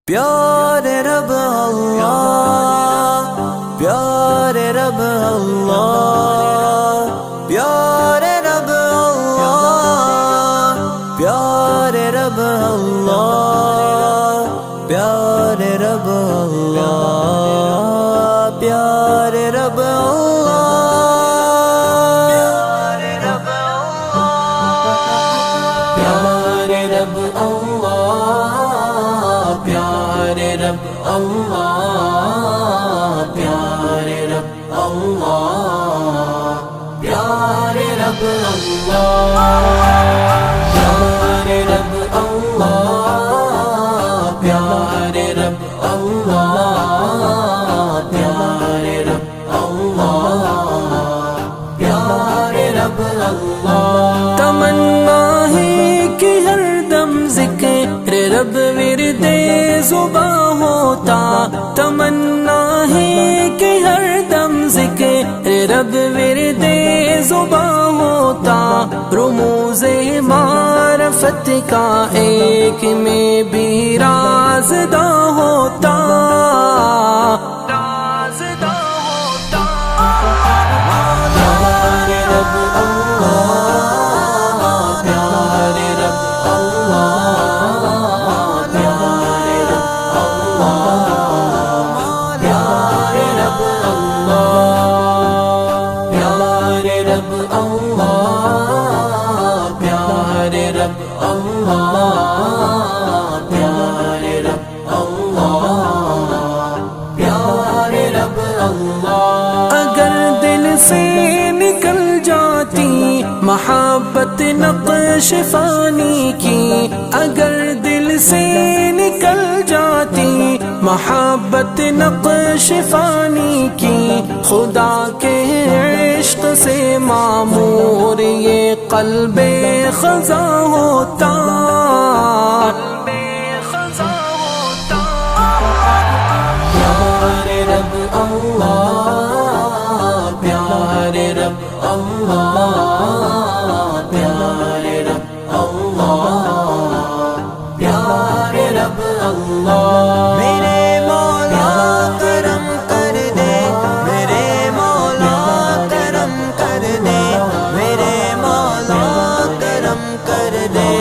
پیارے رب اللہ، پیارے رب اللہ، پیارے رب اللہ، پیارے رب اللہ، پیارے رب اللہ، پیارے رب اللہ، پیارے رب اللہ، پیارے رب اللہ، پیارے رب اللہ، پیارے رب اللہ، پیارے رب اللہ، پیارے رب اللہ۔ تمنا ہے کہ ہر دم ذکر رب ورد زباں ہوتا، تمنا ہے کہ ہر دم ذکر رب ورد زباں ہوتا، رموز معرفت کا ایک میں بھی رازدہ ہوتا، رازدہ ہوتا۔ پیارے رب اللہ، پیارے رب اللہ، پیارے رب اللہ، پیارے رب اللہ، پیارے رب اللہ، پیارے رب اللہ، پیارے رب اللہ، پیارے رب اللہ۔ اگر دل سے نکل جاتی محبت نقش فانی کی، اگر دل سے نکل جاتی محبت نقش فانی کی، خدا کے عشق سے معمور یہ قلب خزاں ہوتا، پیارے رب اللہ، پیارے رب اللہ، پیارے رب اللہ، پیارے رب اللہ۔ میرے مولا کرم کر دے، میرے مولا کرم کر دے، میرے مولا کرم کر دے،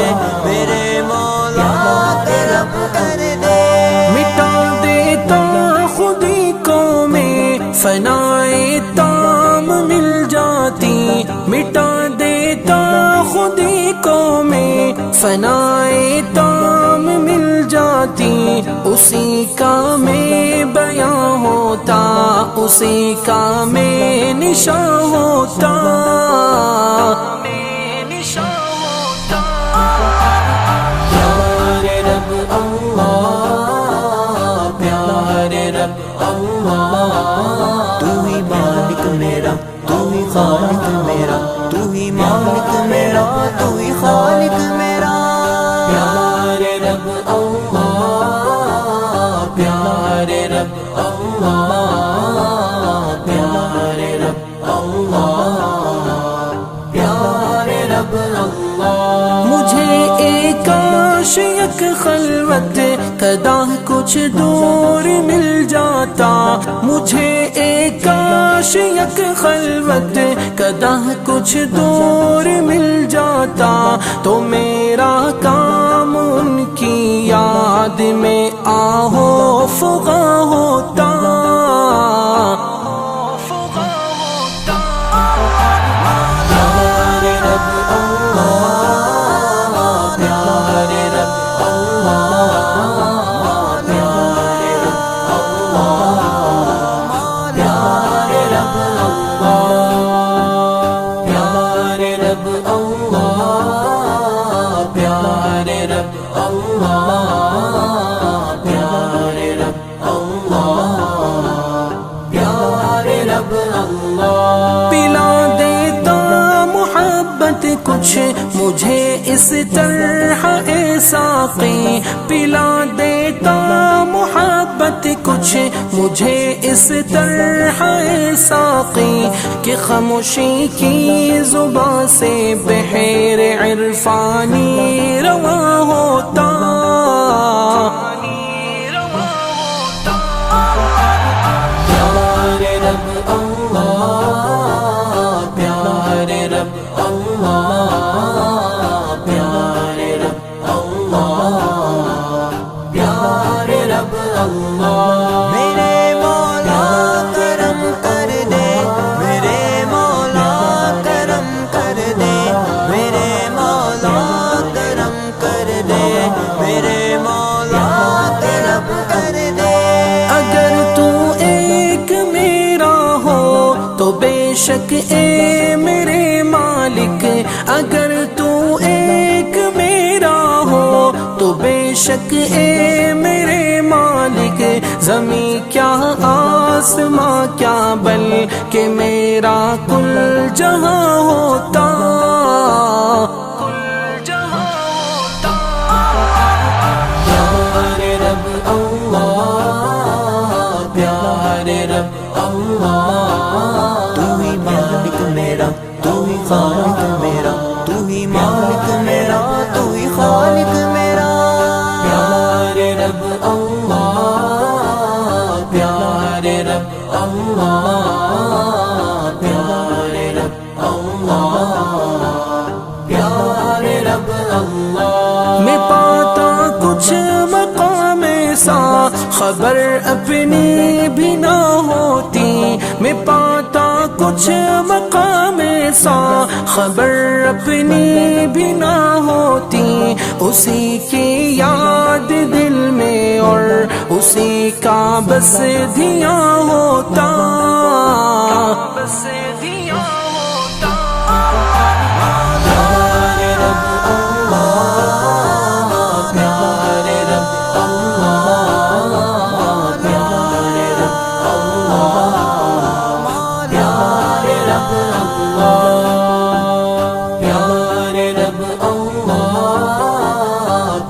میرے مولا کرم کر دے۔ مٹا دیتا خودی کو میں فنائے تام مل جاتی، مٹا دیتا خودی کو میں فنائے تام مل جاتی، اسی کا میں بیاں ہوتا، اسی کا میں نشاں ہوتا، پیارے رب اللہ، پیارے رب اللہ۔ تو ہی مالک میرا، تو ہی خالق میرا، تو ہی مالک میرا، تو ہی خالق میرا۔ پیارے رب اللہ، پیارے رب اللہ، پیارے رب اللہ، پیارے رب اللہ۔ مجھے ایک کاش یک خلوت کدا کچھ دور مل جاتا، مجھے ایک کاش یک خلوت کدا کچھ دور مل جاتا، تو میرا کام ان کی یاد میں آہو فغاں ہوتا، پیارے رب اللہ، پیارے رب اللہ، پیارے رب اللہ، پیارے رب اللہ، پیارے رب اللہ، پیارے رب اللہ، پیارے رب اللہ، پیارے رب اللہ۔ پلا دیتا محبت کچھ مجھے اس طرح اے ساقی، پلا دیتا محبت کچھ مجھے اس طرح اے ساقی، کہ خاموشی کی زبان سے بحر عرفانی رواں ہوتا، اللہ میرے مولا کرم کر دے میرے مولا کرم کر دے میرے مولا کرم کر دے میرے مولا کرم کر دے اگر تو ایک میرا ہو تو بے شک اے میرے مالک اگر تو ایک میرا ہو تو بے شک اے میرے مالک زمین کیا آسماں کیا بلکہ میرا کل جہاں ہوتا کل جہاں ہوتا پیارے رب اللہ پیارے رب اللہ تو ہی مالک میرا تو ہی خالق میرا تو ہی مالک میرا تو ہی خالق میرا پیارے رب اللہ پیارے رب اللہ پیارے رب اللہ پیارے رب اللہ میں پاتا کچھ مقام ایسا خبر اپنی بھی نہ ہوتی میں پاتا کچھ مقام ایسا خبر اپنی بھی نہ ہوتی اسی کی یاد دل میں اور اسی کا بس دھیاں ہوتا بس دھیاں ہوتا پیارے رب اللہ پیارے رب اللہ پیارے رب اللہ پیارے رب اللہ پیارے رب اللہ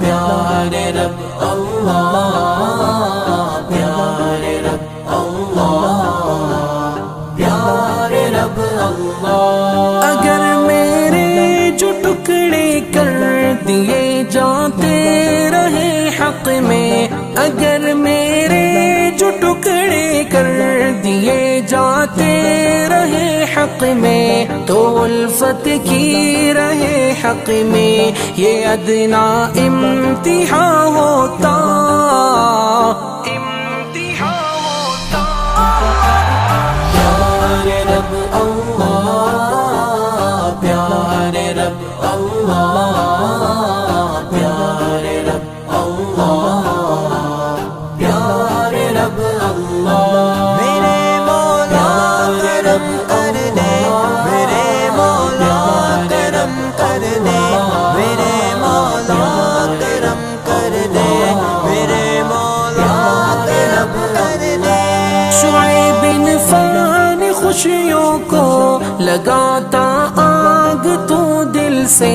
پیارے رب اللہ پیارے رب اللہ پیارے رب اللہ اگر میرے جو ٹکڑے کر دیے جاتے رہے حق میں اگر میرے جو ٹکڑے کر دیے جاتے رہے حق میں تو الفت کی رہے حق میں یہ ادنا امتحان ہوتا امتحان ہوتا پیارے رب اللہ پیارے رب اللہ پیارے رب اللہ پیارے رب اللہ میرے مولا کرم کر دے میرے مولا کرم کر دے میرے مولا کرم کر دے میرے مولا کرم کر دے شعیب فان خوشیوں کو لگاتا آگ تو دل سے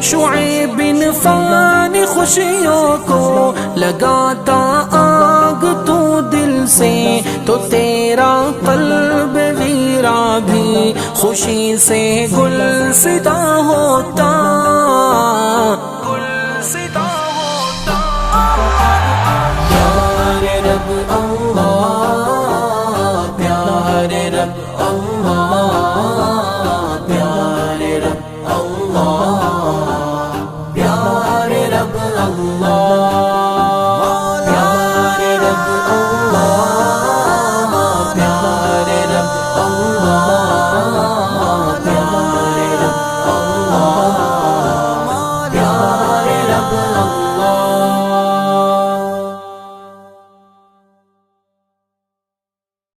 شعیب فان خوشیوں کو لگاتا آگ تو دل سے تو تیرا قلب ویرا بھی خوشی سے گلزدہ ہوتا